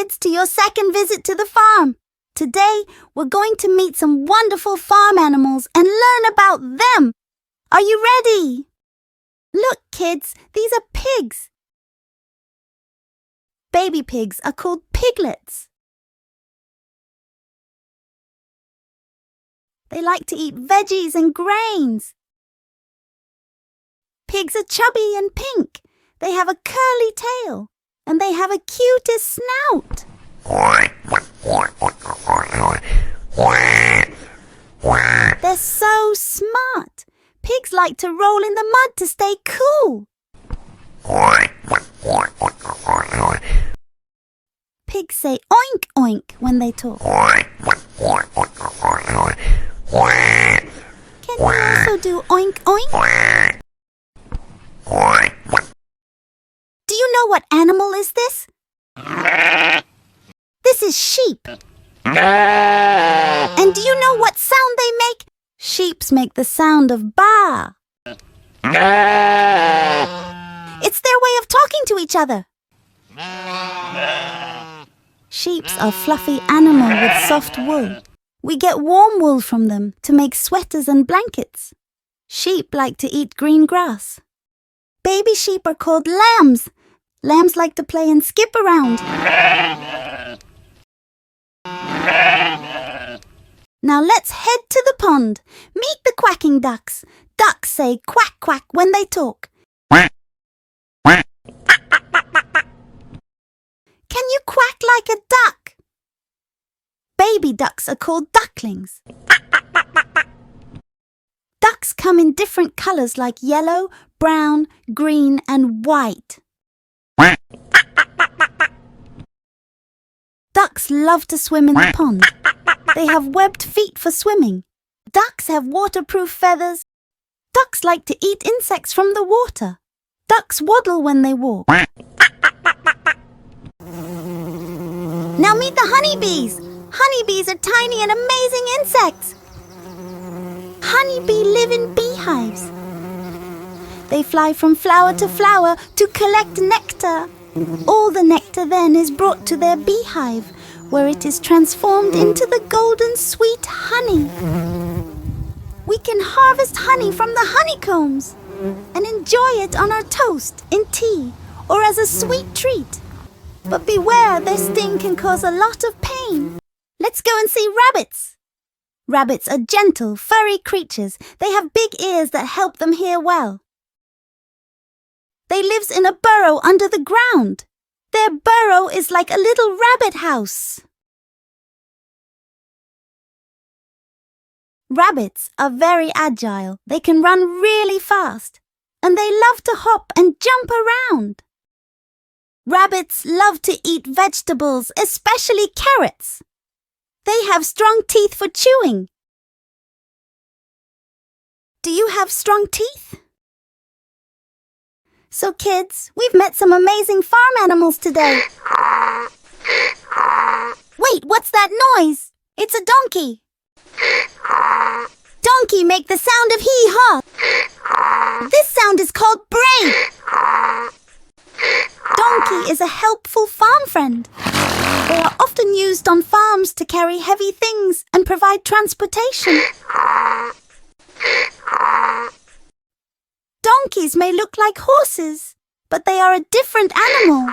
kids, to your second visit to the farm. Today, we're going to meet some wonderful farm animals and learn about them. Are you ready? Look, kids, these are pigs. Baby pigs are called piglets. They like to eat veggies and grains. Pigs are chubby and pink. They have a curly tail, and they have a cutest snout. They're so smart. Pigs like to roll in the mud to stay cool. Pigs say oink oink when they talk. Can you also do oink oink? Do you know what animal is this? This is sheep. And do you know what sound they make? Sheeps make the sound of baa. It's their way of talking to each other. Sheeps are fluffy animals with soft wool. We get warm wool from them to make sweaters and blankets. Sheep like to eat green grass. Baby sheep are called lambs. Lambs like to play and skip around. Now let's head to the pond. Meet the quacking ducks. Ducks say quack quack when they talk. Can you quack like a duck? Baby ducks are called ducklings. Ducks come in different colors like yellow, brown, green, and white. Ducks love to swim in the pond. They have webbed feet for swimming. Ducks have waterproof feathers. Ducks like to eat insects from the water. Ducks waddle when they walk. Now meet the honeybees. Honeybees are tiny and amazing insects. Honeybees live in beehives. They fly from flower to flower to collect nectar. All the nectar then is brought to their beehive, where it is transformed into the golden sweet honey. We can harvest honey from the honeycombs and enjoy it on our toast, in tea, or as a sweet treat. But beware, their sting can cause a lot of pain. Let's go and see rabbits. Rabbits are gentle, furry creatures. They have big ears that help them hear well. They live in a burrow under the ground. Their burrow is like a little rabbit house. Rabbits are very agile. They can run really fast. And they love to hop and jump around. Rabbits love to eat vegetables, especially carrots. They have strong teeth for chewing. Do you have strong teeth? So kids, we've met some amazing farm animals today. Wait, what's that noise? It's a donkey. Donkey make the sound of hee-haw. This sound is called bray. Donkey is a helpful farm friend. They are often used on farms to carry heavy things and provide transportation. Donkeys may look like horses, but they are a different animal.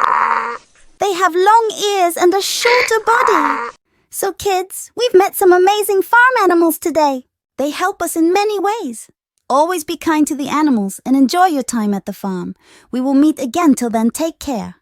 They have long ears and a shorter body. So kids, we've met some amazing farm animals today. They help us in many ways. Always be kind to the animals and enjoy your time at the farm. We will meet again. Till then, take care.